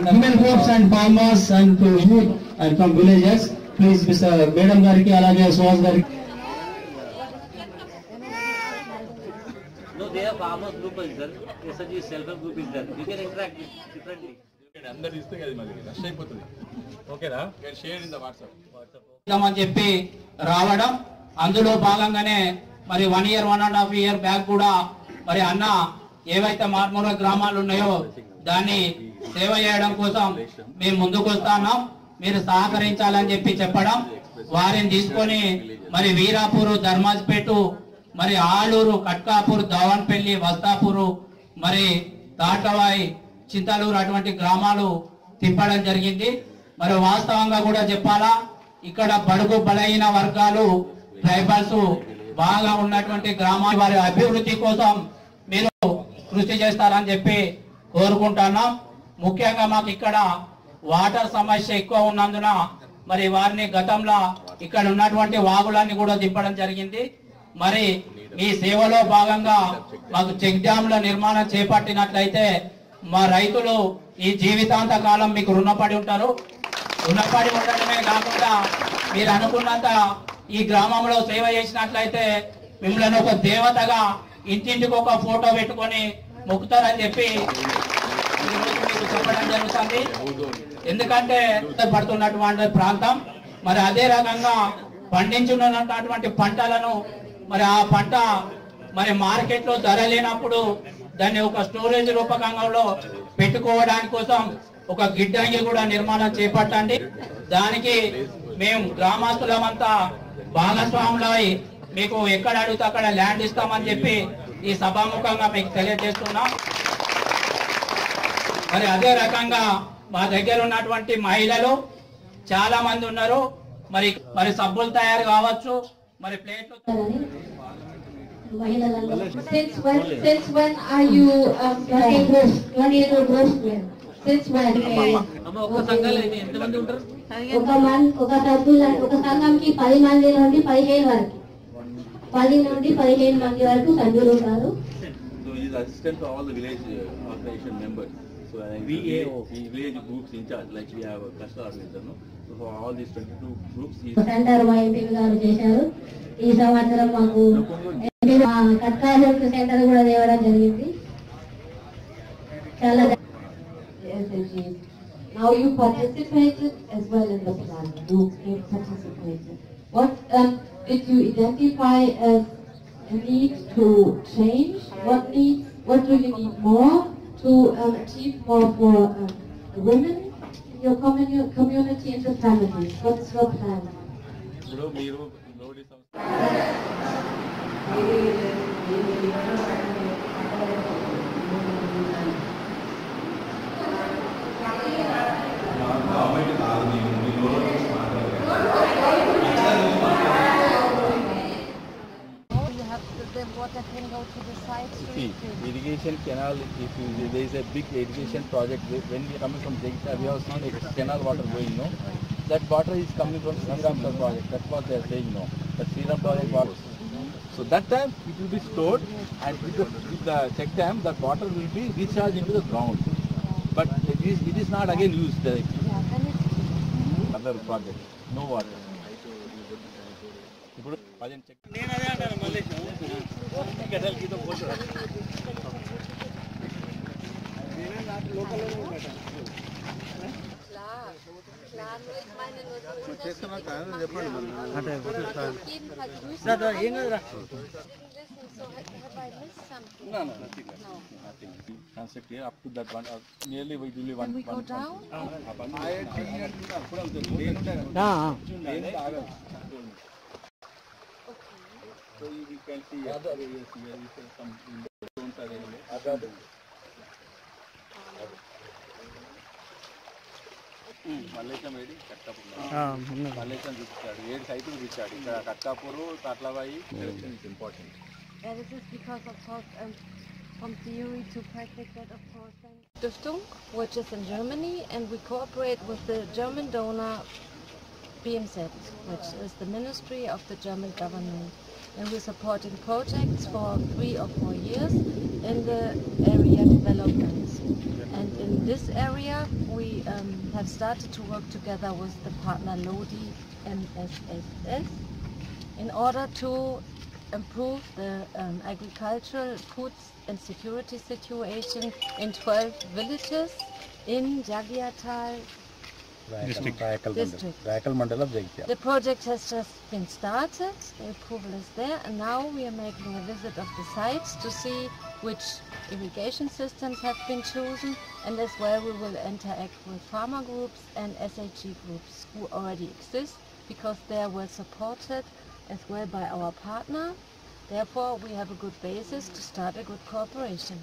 Women folks and farmers and youth from villages, please, Mr. Madam Gariki, alage Swaz Gariki. No, they have farmers group is there. SG self-help group is there. You can interact differently. అందరూ ఇస్తే అది మరి rush అయిపోతుంది. ఓకేనా? Share in the WhatsApp. అని చెప్పి రావడం, అందులో భాగంగానే మరి 1 year 1.5 year బ్యాక్ కూడా మరి అన్న ఏవైతే మారుమూల గ్రామాలు ఉన్నాయో దాన్ని సేవ చేయడం కోసం మేము ముందుకు వస్తున్నాం, మీరు సహకరించాలని చెప్పి చెప్పడం, వారిని తీసుకొని మరి వీరాపూరు, ధర్మాజ్పేట, మరి ఆలూరు, కట్కాపూర్, దావన్పల్లి, వస్తాపూరు, మరి తాటవాయి, చింతలూరు అటువంటి గ్రామాలు తిప్పడం జరిగింది. మరి వాస్తవంగా కూడా చెప్పాలా, ఇక్కడ బడుగు బలహీన వర్గాలు, ట్రైబల్స్ బాగా ఉన్నటువంటి గ్రామాల వారి అభివృద్ధి కోసం మీరు కృషి చేస్తారని చెప్పి కోరుకుంటున్నాం. ముఖ్యంగా మాకు ఇక్కడ వాటర్ సమస్య ఎక్కువ ఉన్నందున మరి వారిని గతంలో ఇక్కడ ఉన్నటువంటి వాగులన్నీ కూడా దింపడం జరిగింది. మరి మీ సేవలో భాగంగా మాకు చెక్ డ్యాంల నిర్మాణం చేపట్టినట్లయితే మా రైతులు ఈ జీవితాంత కాలం మీకు రుణపడి ఉంటారు. రుణపడి ఉండడమే కాకుండా మీరు అనుకున్నంత ఈ గ్రామంలో సేవ చేసినట్లయితే మిమ్మల్ని ఒక దేవతగా ఇంటింటికి ఒక ఫోటో పెట్టుకొని మొక్కుతారని చెప్పి మీకు చెప్పడం జరుగుతుంది. ఎందుకంటే పడుతున్నటువంటి ప్రాంతం, మరి అదే రకంగా పండించున్నటువంటి పంటలను మరి ఆ పంట మరి మార్కెట్ లో ధర లేనప్పుడు దాన్ని ఒక స్టోరేజ్ రూపకంలో పెట్టుకోవడానికి కోసం ఒక గిడ్డంగి కూడా నిర్మాణం చేపట్టండి. దానికి మేము గ్రామస్తులమంతా భాగస్వాములై మీకు ఎక్కడ అడిగితే అక్కడ ల్యాండ్ ఇస్తామని చెప్పి ఈ సభాముఖంగా మీకు తెలియజేస్తున్నాం. మరి అదే రకంగా మా దగ్గర ఉన్నటువంటి మహిళలు చాలా మంది ఉన్నారు. మరి మరి సబ్బులు తయారు కావచ్చు, మరి ప్లేట్లు. Since when are you running ghost? Since when? ఒక సంఘాలు ఎంతమంది ఉంటారు? ఒక సంఘంకి 10 మంది నుండి 15 వరకు, 10 నుండి 15 మంది వరకు సభ్యులు ఉంటారు. So he is assistant to all the village organization members. So So VAO. village groups in charge, like we have a cluster organizer, no? So for all these 22 groups, he centre మా MP గారు చేశారు. ఈ సంవత్సరం మాకు కట్కా health centre కూడా తేవడం జరిగింది. చాలా SDGs. Now you participated as well in the plan. You participated. What did you identify as a need to change? What do you need more to achieve more for women in your community and the families? What's your plan? ఇప్పుడు మీరు లోడి సంస్థ The water can go to the sides. See, irrigation canal, if there is a big irrigation project, when we are coming from Jagita, we have seen a canal water going, no? That water is coming from Sriram project, that's what they are saying, no? The Sriram project water. So that time it will be stored, and with the check dam, that water will be discharged into the ground. But it is not again used directly. Yeah, then it's Other project, no water. ఇప్పుడు పదిహేను check నేను అదే అంటాను మళ్ళీ గడ్డలకి తో పోటు నేను నాకు లోకల్లోనే ఉంటాను klar, nur ich meine nur so చేస్తున్నా కాదు చెప్పండి auf jeden Fall grüßen. ఏం కదరా Listen, so have I missed something? No, nothing. Nothing. Concept here up to that one, nearly we will one. Can we go down? So you can see other areas here. You can some stones are there. Mallesham ఏడి కట్టాపూర్ మల్లేశం చూపించాడు 7 సైట్లు చూపించాడు ఇక్కడ Kattapur Tatlavayi is important. Yeah, this is because of course from theory to practice that of course then Stiftung, which is in Germany, and we cooperate with the German donor BMZ, which is the ministry of the German government, and we're supporting projects for 3 or 4 years in the area developments. And in this area we have started to work together with the partner Lodi MSSS in order to improve the agricultural foods and security situation in 12 villages in Jaggiatal district. Raikal Mandal of Jagtia. The project has just been started, the approval is there, and now we are making a visit of the sites to see which irrigation systems have been chosen, and as well we will interact with farmer groups and SAG groups who already exist because they are well supported as well by our partner. Therefore we have a good basis to start a good cooperation.